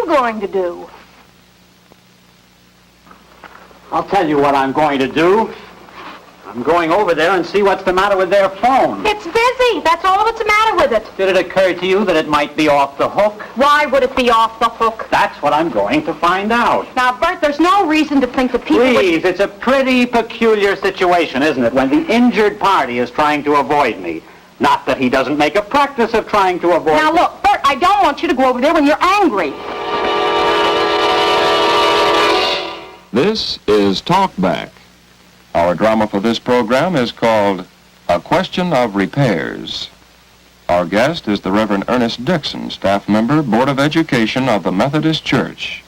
going to do? I'll tell you what I'm going to do. I'm going over there and see what's the matter with their phone. It's busy. That's all that's the matter with it. Did it occur to you that it might be off the hook? Why would it be off the hook? That's what I'm going to find out. Now, Bert, there's no reason to think that people Please, it's a pretty peculiar situation, isn't it, when the injured party is trying to avoid me. Not that he doesn't make a practice of trying to avoid me. Now, look, Bert, I don't want you to go over there when you're angry. This is Talkback. Our drama for this program is called A Question of Repairs. Our guest is the Reverend Ernest Dixon, staff member, Board of Education of the Methodist Church.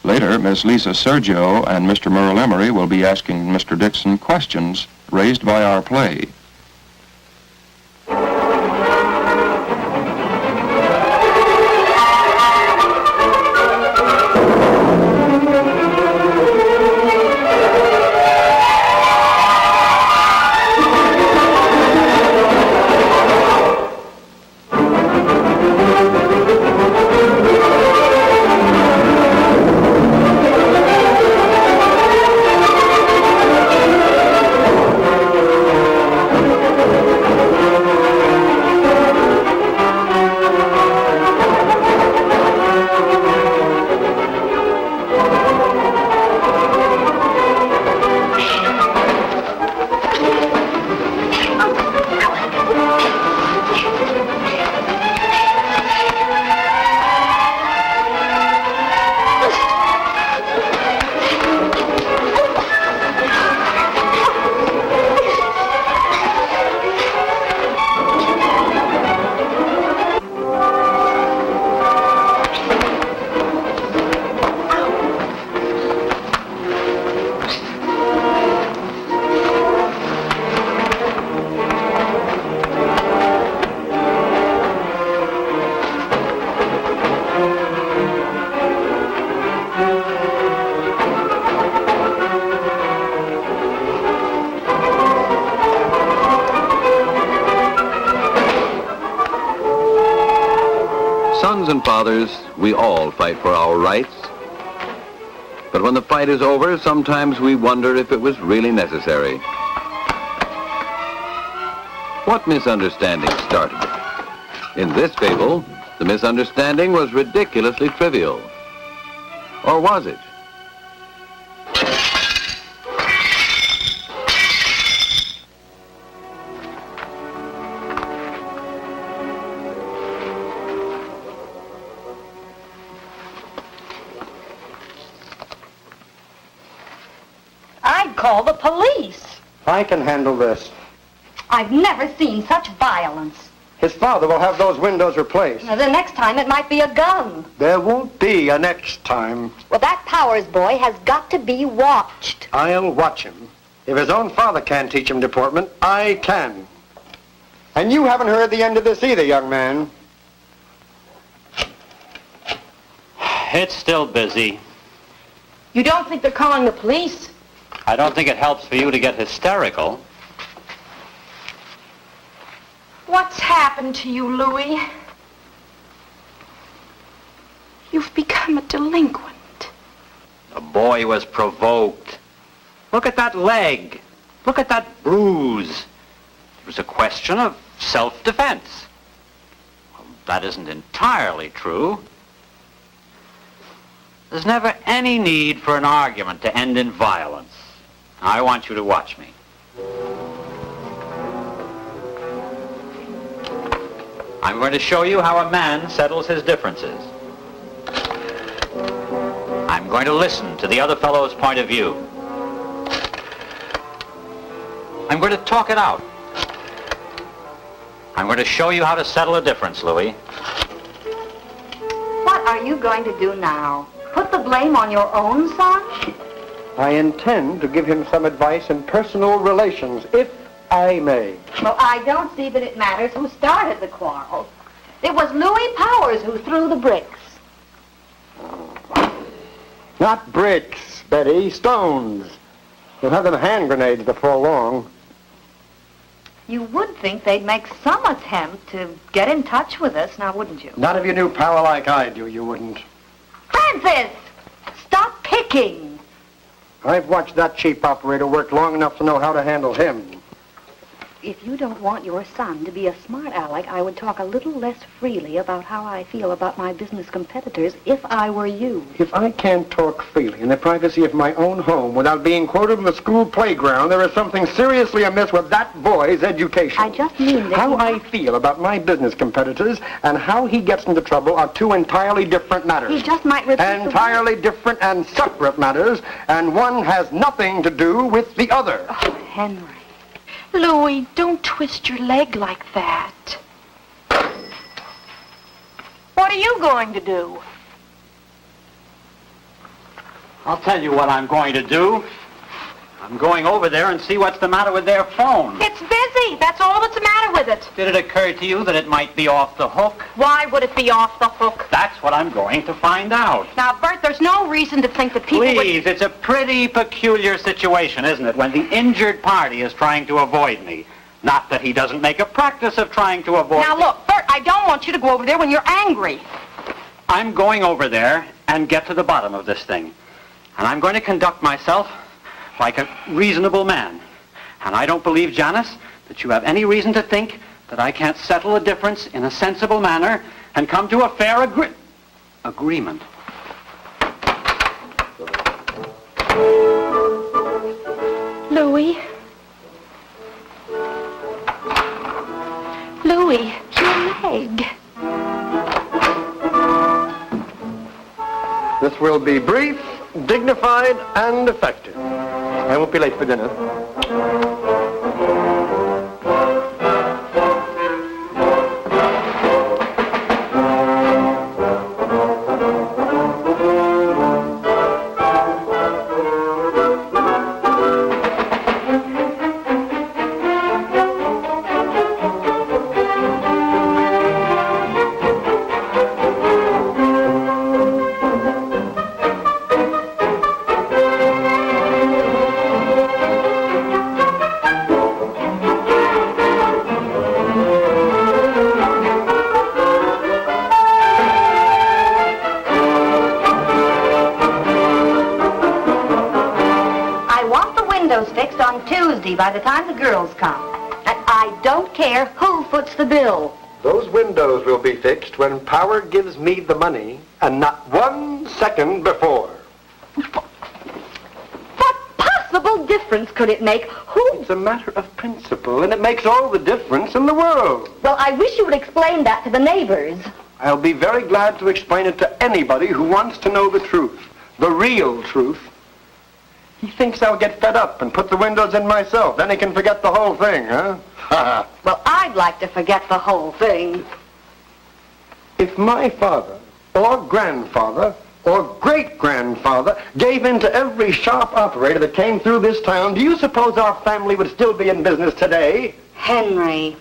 Later, Miss Lisa Sergio and Mr. Merle Emery will be asking Mr. Dixon questions raised by our play. Sons and fathers, we all fight for our rights. But when the fight is over, sometimes we wonder if it was really necessary. What misunderstanding started it? In this fable, the misunderstanding was ridiculously trivial. Or was it? I'd call the police. I can handle this. I've never seen such violence. His father will have those windows replaced. Now, the next time it might be a gun. There won't be a next time. Well, that Powers boy has got to be watched. I'll watch him. If his own father can't teach him deportment, I can. And you haven't heard the end of this either, young man. It's still busy. You don't think they're calling the police? I don't think it helps for you to get hysterical. What's happened to you, Louis? You've become a delinquent. The boy was provoked. Look at that leg. Look at that bruise. It was a question of self-defense. Well, that isn't entirely true. There's never any need for an argument to end in violence. I want you to watch me. I'm going to show you how a man settles his differences. I'm going to listen to the other fellow's point of view. I'm going to talk it out. I'm going to show you how to settle a difference, Louis. What are you going to do now? Put the blame on your own son? I intend to give him some advice in personal relations, if I may. Well, I don't see that it matters who started the quarrel. It was Louis Powers who threw the bricks. Not bricks, Betty, stones. You'll have them hand grenades before long. You would think they'd make some attempt to get in touch with us, now wouldn't you? Not if you knew power like I do, you wouldn't. Francis! Stop picking! I've watched that cheap operator work long enough to know how to handle him. If you don't want your son to be a smart aleck, I would talk a little less freely about how I feel about my business competitors if I were you. If I can't talk freely in the privacy of my own home without being quoted in the school playground, there is something seriously amiss with that boy's education. I just mean that How I feel about my business competitors and how he gets into trouble are two entirely different matters. He just might repeat the Entirely different and separate matters, and one has nothing to do with the other. Oh, Henry. Louis, don't twist your leg like that. What are you going to do? I'll tell you what I'm going to do. I'm going over there and see what's the matter with their phone. It's busy. That's all that's the matter with it. Did it occur to you that it might be off the hook? Why would it be off the hook? That's what I'm going to find out. Now, Bert, there's no reason to think that people Please, it's a pretty peculiar situation, isn't it, when the injured party is trying to avoid me. Not that he doesn't make a practice of trying to avoid Now, me. look, Bert, I don't want you to go over there when you're angry. I'm going over there and get to the bottom of this thing. And I'm going to conduct myself like a reasonable man. And I don't believe, Janice, that you have any reason to think that I can't settle a difference in a sensible manner and come to a fair agreement. Louis. Louis, your leg. This will be brief, dignified, and effective. I won't be late for dinner. Fixed on Tuesday by the time the girls come. And I don't care who foots the bill. Those windows will be fixed when Power gives me the money, and not 1 second before. What possible difference could it make? It's a matter of principle, and it makes all the difference in the world. Well, I wish you would explain that to the neighbors. I'll be very glad to explain it to anybody who wants to know the truth, the real truth. He thinks I'll get fed up and put the windows in myself. Then he can forget the whole thing, huh? Well, I'd like to forget the whole thing. If my father, or grandfather, or great-grandfather gave in to every sharp operator that came through this town, do you suppose our family would still be in business today? Henry,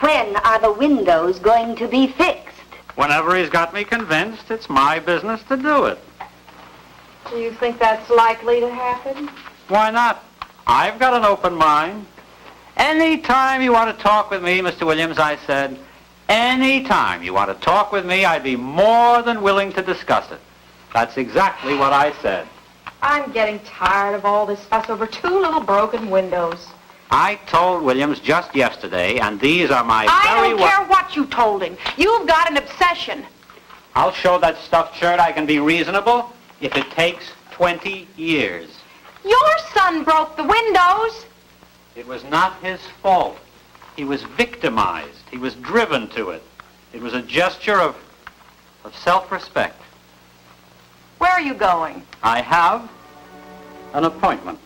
when are the windows going to be fixed? Whenever he's got me convinced, it's my business to do it. Do you think that's likely to happen? Why not? I've got an open mind. Any time you want to talk with me, Mr. Williams, I said, any time you want to talk with me, I'd be more than willing to discuss it. That's exactly what I said. I'm getting tired of all this fuss over 2 little broken windows. I told Williams just yesterday, and these are my I don't care what you told him. You've got an obsession. I'll show that stuffed shirt I can be reasonable if it takes 20 years. Your son broke the windows. It was not his fault. He was victimized. He was driven to it. It was a gesture of self-respect. Where are you going? I have an appointment.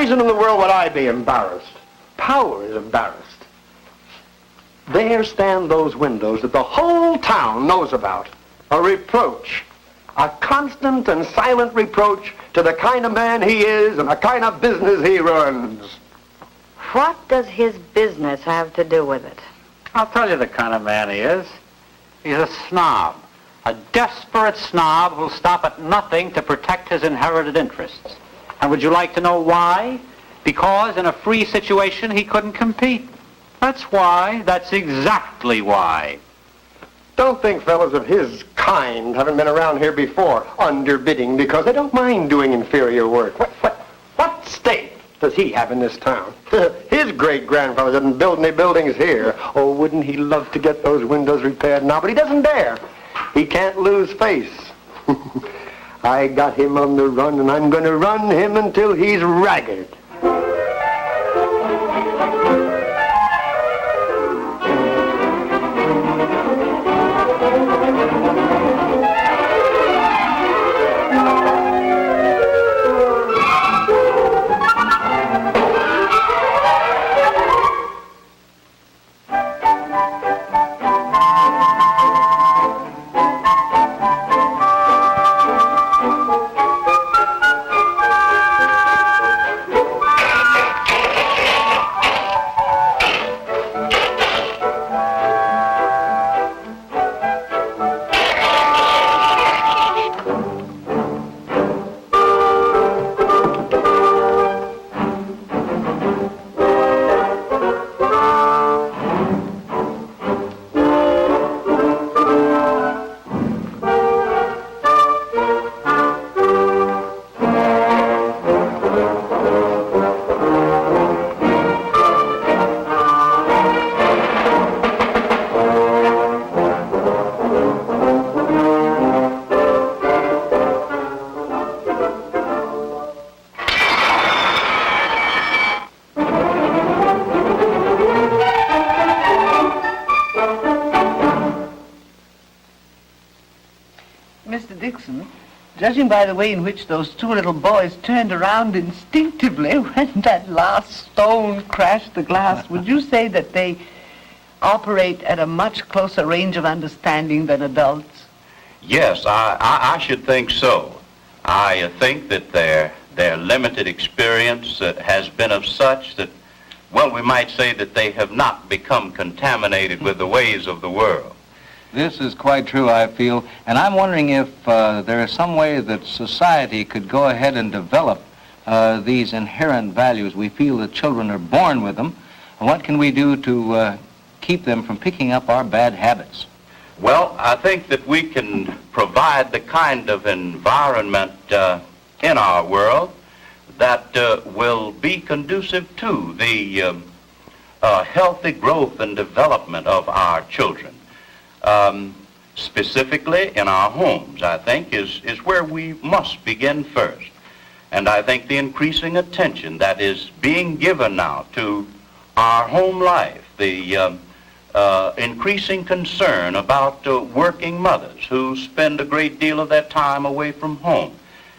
reason in the world would I be embarrassed? Power is embarrassed. There stand those windows that the whole town knows about. A reproach. A constant and silent reproach to the kind of man he is and the kind of business he runs. What does his business have to do with it? I'll tell you the kind of man he is. He's a snob. A desperate snob who'll stop at nothing to protect his inherited interests. And would you like to know why? Because in a free situation he couldn't compete. That's why. That's exactly why. Don't think fellows of his kind haven't been around here before, underbidding, because they don't mind doing inferior work. What stake does he have in this town? His great-grandfather didn't build any buildings here. Oh, wouldn't he love to get those windows repaired now? But he doesn't dare. He can't lose face. I got him on the run, and I'm going to run him until he's ragged. Mr. Dixon, judging by the way in which those two little boys turned around instinctively when that last stone crashed the glass, would you say that they operate at a much closer range of understanding than adults? Yes, I should think so. I think that their limited experience has been of such that, well, we might say that they have not become contaminated with the ways of the world. This is quite true, I feel, and I'm wondering if there is some way that society could go ahead and develop these inherent values. We feel that children are born with them. And what can we do to keep them from picking up our bad habits? Well, I think that we can provide the kind of environment in our world that will be conducive to the healthy growth and development of our children. Specifically in our homes, I think, is where we must begin first. And I think the increasing attention that is being given now to our home life, the increasing concern about working mothers who spend a great deal of their time away from home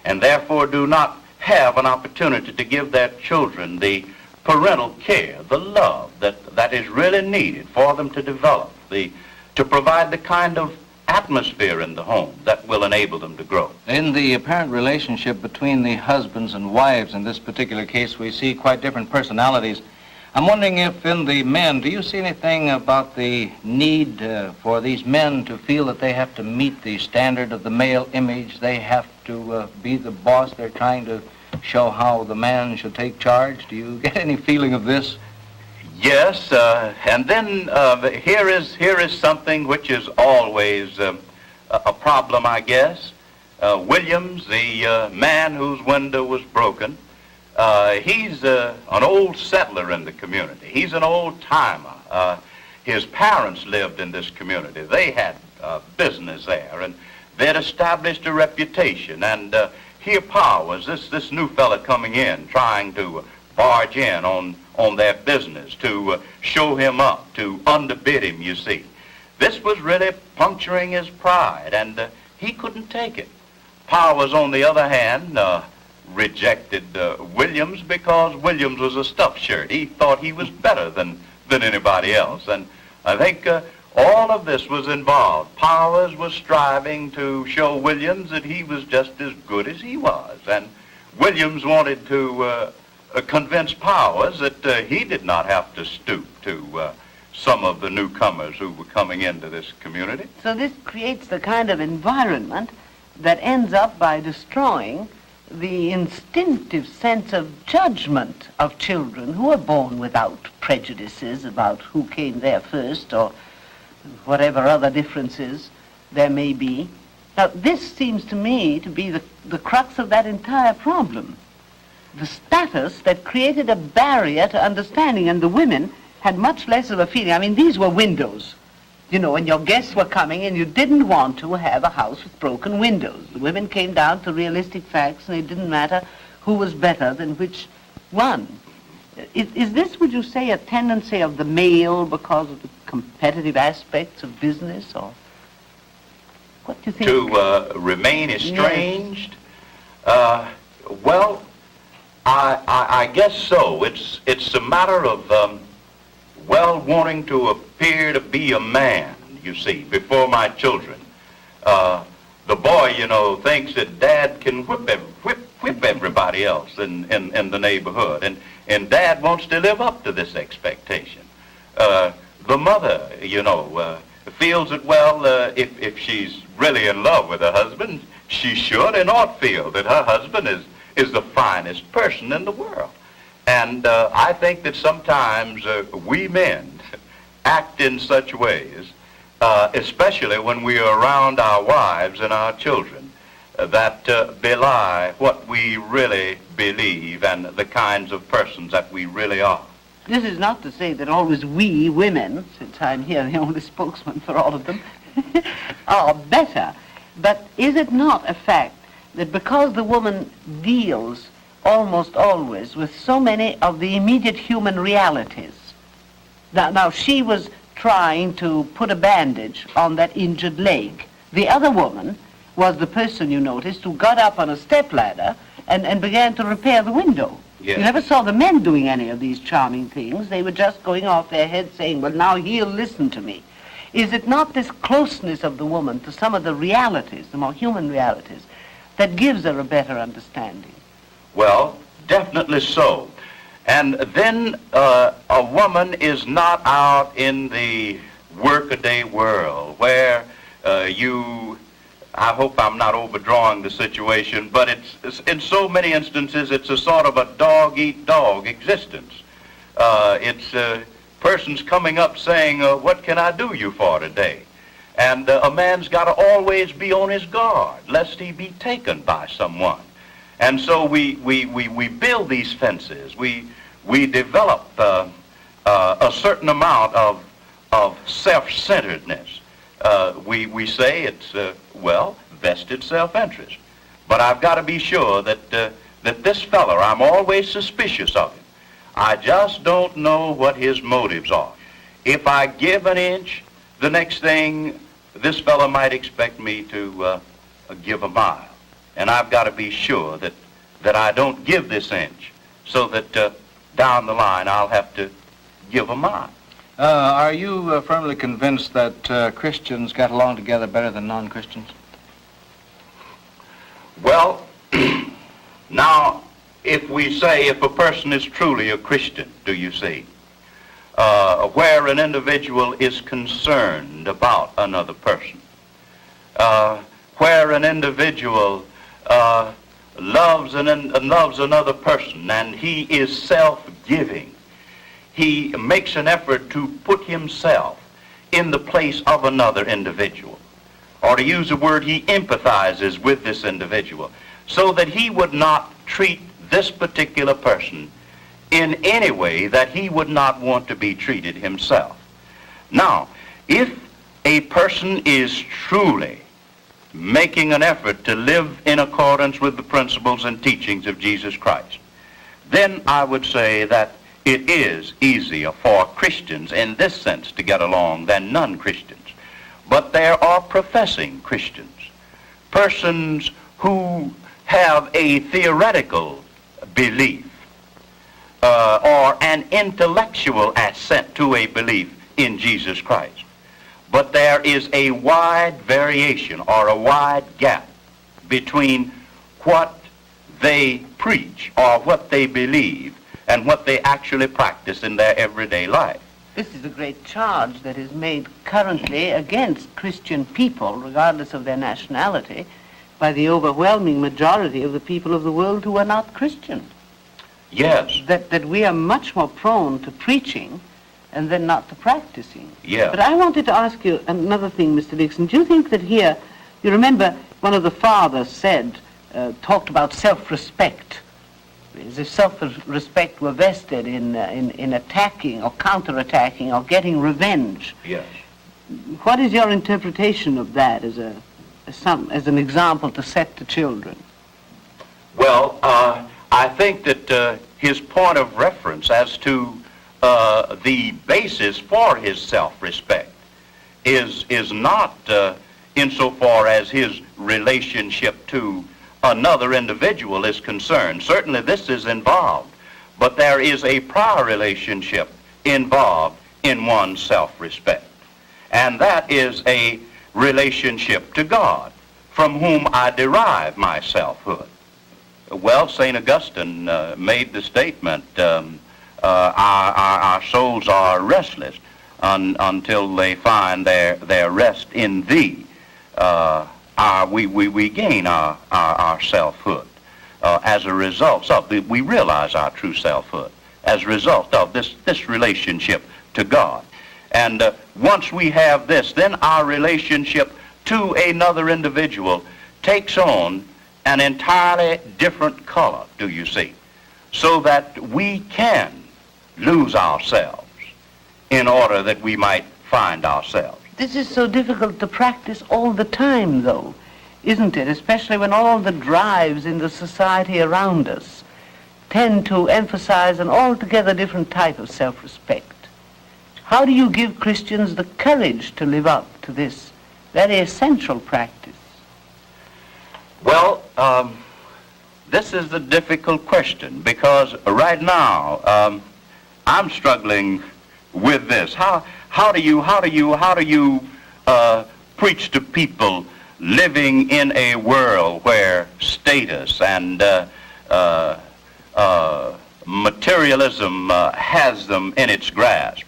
and therefore do not have an opportunity to give their children the parental care, the love that is really needed for them to develop, to provide the kind of atmosphere in the home that will enable them to grow. In the apparent relationship between the husbands and wives, in this particular case, we see quite different personalities. I'm wondering if in the men, do you see anything about the need for these men to feel that they have to meet the standard of the male image? They have to be the boss. They're trying to show how the man should take charge. Do you get any feeling of this? Yes, and then here is something which is always a problem, I guess. Williams, the man whose window was broken, he's an old settler in the community. He's an old-timer. His parents lived in this community. They had business there, and they'd established a reputation. And here Pa was this new fella coming in, trying to barge in on their business, to show him up, to underbid him, you see. This was really puncturing his pride, and he couldn't take it. Pa was, on the other hand, rejected Williams because Williams was a stuffed shirt. He thought he was better than anybody else. And I think all of this was involved. Powers was striving to show Williams that he was just as good as he was. And Williams wanted to convince Powers that he did not have to stoop to some of the newcomers who were coming into this community. So this creates the kind of environment that ends up by destroying the instinctive sense of judgment of children who are born without prejudices about who came there first or whatever other differences there may be. Now, this seems to me to be the crux of that entire problem. The status that created a barrier to understanding, and the women had much less of a feeling. I mean, these were windows, you know, and your guests were coming, and you didn't want to have a house with broken windows. The women came down to realistic facts, and it didn't matter who was better than which one. Is this, would you say, a tendency of the male because of the competitive aspects of business, or what do you think? To remain estranged? Yes. Well, I guess so. It's a matter of wanting to appear to be a man, you see, before my children. The boy, you know, thinks that Dad can whip everybody else in the neighborhood, and Dad wants to live up to this expectation. The mother, you know, feels that, well, if she's really in love with her husband, she should and ought feel that her husband is the finest person in the world. And I think that sometimes we men act in such ways, especially when we are around our wives and our children, that belie what we really believe and the kinds of persons that we really are. This is not to say that always we women, since I'm here the only spokesman for all of them, are better. But is it not a fact that because the woman deals almost always with so many of the immediate human realities, now she was trying to put a bandage on that injured leg. The other woman was the person, you noticed, who got up on a stepladder and began to repair the window. Yes. You never saw the men doing any of these charming things. They were just going off their heads saying, well, now he'll listen to me. Is it not this closeness of the woman to some of the realities, the more human realities, that gives her a better understanding? Well, definitely so. And then a woman is not out in the workaday world where I hope I'm not overdrawing the situation, but it's in so many instances, it's a sort of a dog-eat-dog existence. It's persons coming up saying, what can I do you for today? And a man's got to always be on his guard, lest he be taken by someone. And so we build these fences. We develop a certain amount of self-centeredness. We say it's, vested self-interest. But I've got to be sure that this fellow, I'm always suspicious of him. I just don't know what his motives are. If I give an inch, the next thing, this fellow might expect me to give a mile. And I've got to be sure that I don't give this inch so that down the line I'll have to give a mile. Are you firmly convinced that Christians got along together better than non-Christians? Well, now, if we say if a person is truly a Christian, do you see, where an individual is concerned about another person, where an individual loves another person and he is self-giving, he makes an effort to put himself in the place of another individual. Or to use a word, he empathizes with this individual so that he would not treat this particular person in any way that he would not want to be treated himself. Now, if a person is truly making an effort to live in accordance with the principles and teachings of Jesus Christ, then I would say that it is easier for Christians in this sense to get along than non-Christians. But there are professing Christians, persons who have a theoretical belief or an intellectual assent to a belief in Jesus Christ. But there is a wide variation or a wide gap between what they preach or what they believe and what they actually practice in their everyday life. This is a great charge that is made currently against Christian people, regardless of their nationality, by the overwhelming majority of the people of the world who are not Christian. Yes. That we are much more prone to preaching and then not to practicing. Yeah. But I wanted to ask you another thing, Mr. Dixon. Do you think that here, you remember one of the fathers said, talked about self-respect, as if self-respect were vested in attacking or counter-attacking or getting revenge. Yes. What is your interpretation of that as an example to set to children? Well, I think that his point of reference as to the basis for his self-respect is not insofar as his relationship to another individual is concerned. Certainly this is involved, but there is a prior relationship involved in one's self-respect, and that is a relationship to God, from whom I derive my selfhood. Well, St. Augustine made the statement, our souls are restless until they find their rest in Thee. We gain our selfhood as a result of, we realize our true selfhood as a result of this relationship to God. And once we have this, then our relationship to another individual takes on an entirely different color, do you see? So that we can lose ourselves in order that we might find ourselves. This is so difficult to practice all the time, though, isn't it? Especially when all the drives in the society around us tend to emphasize an altogether different type of self-respect. How do you give Christians the courage to live up to this very essential practice? Well, this is the difficult question, because right now I'm struggling with this. How do you preach to people living in a world where status and materialism has them in its grasp,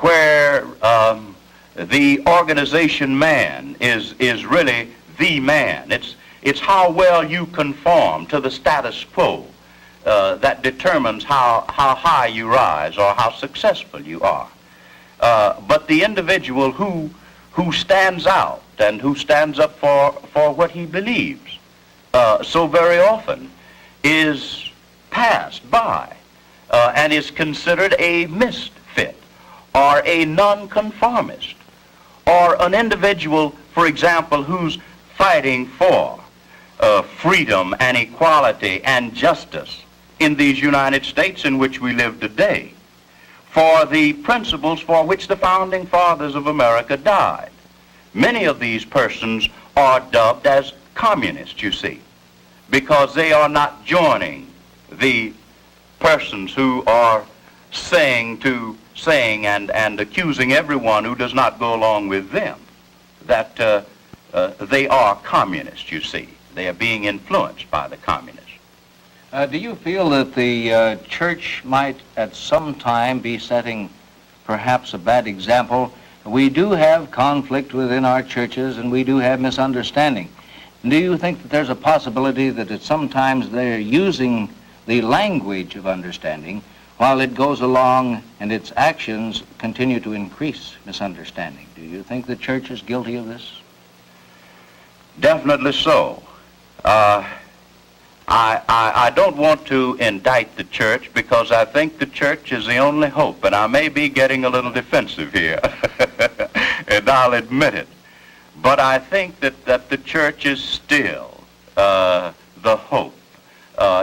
where the organization man is really the man? It's how well you conform to the status quo that determines how high you rise or how successful you are. But the individual who stands out and who stands up for what he believes so very often is passed by and is considered a misfit or a nonconformist, or an individual, for example, who's fighting for freedom and equality and justice in these United States in which we live today, for the principles for which the founding fathers of America died. Many of these persons are dubbed as communists, you see, because they are not joining the persons who are saying and accusing everyone who does not go along with them that they are communists, you see. They are being influenced by the communists. Do you feel that the church might at some time be setting perhaps a bad example? We do have conflict within our churches, and we do have misunderstanding. Do you think that there's a possibility that at sometimes they're using the language of understanding while it goes along and its actions continue to increase misunderstanding? Do you think the church is guilty of this? Definitely so. I don't want to indict the church, because I think the church is the only hope, and I may be getting a little defensive here, and I'll admit it. But I think that the church is still the hope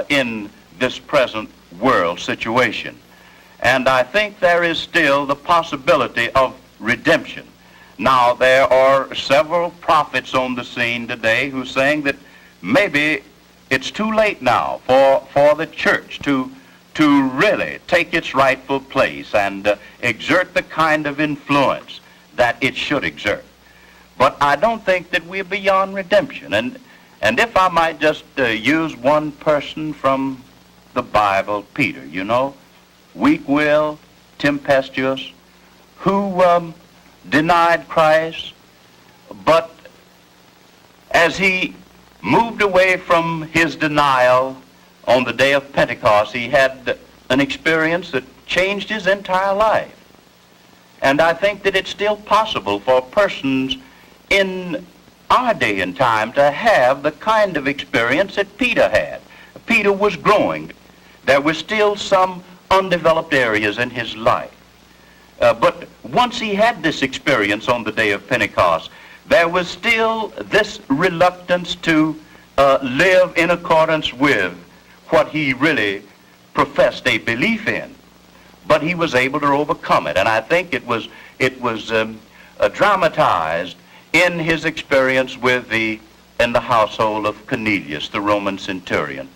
in this present world situation. And I think there is still the possibility of redemption. Now, there are several prophets on the scene today who are saying that maybe it's too late now for the church to really take its rightful place and exert the kind of influence that it should exert. But I don't think that we're beyond redemption. And if I might just use one person from the Bible, Peter, you know, weak-willed, tempestuous, who denied Christ, but as he moved away from his denial on the day of Pentecost, he had an experience that changed his entire life. And I think that it's still possible for persons in our day and time to have the kind of experience that Peter had. Peter was growing. There were still some undeveloped areas in his life. But once he had this experience on the day of Pentecost, there was still this reluctance to live in accordance with what he really professed a belief in. But he was able to overcome it, and I think it was dramatized in his experience in the household of Cornelius, the Roman centurion,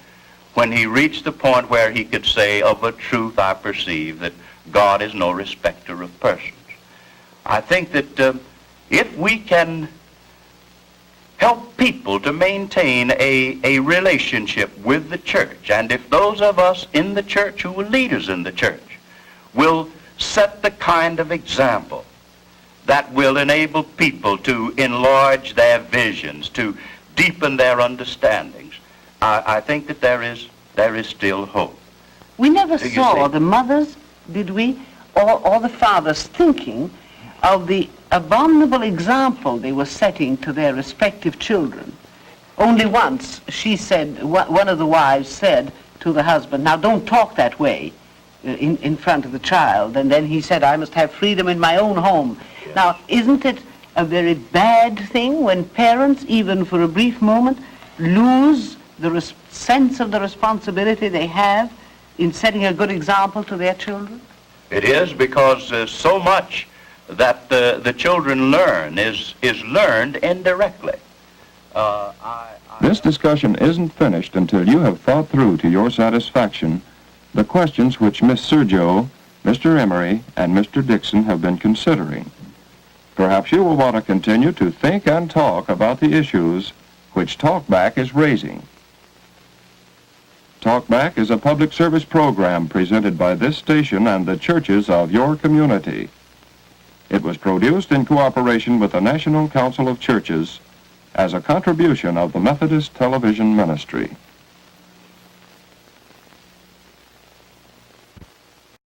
when he reached the point where he could say, "Of a truth I perceive that God is no respecter of persons." I think that if we can help people to maintain a relationship with the church, and if those of us in the church who are leaders in the church will set the kind of example that will enable people to enlarge their visions, to deepen their understandings, I think that there is still hope. We never saw the mothers, did we, or the fathers thinking of the abominable example they were setting to their respective children. Only once she said, one of the wives said to the husband, "Now don't talk that way in front of the child." And then he said, "I must have freedom in my own home." Yes. Now, isn't it a very bad thing when parents, even for a brief moment, lose the sense of the responsibility they have in setting a good example to their children? It is, because so much that the children learn is learned indirectly. This discussion isn't finished until you have thought through to your satisfaction the questions which Miss Sergio, Mr. Emery, and Mr. Dixon have been considering. Perhaps you will want to continue to think and talk about the issues which Talkback is raising. Talkback is a public service program presented by this station and the churches of your community. It was produced in cooperation with the National Council of Churches as a contribution of the Methodist Television Ministry.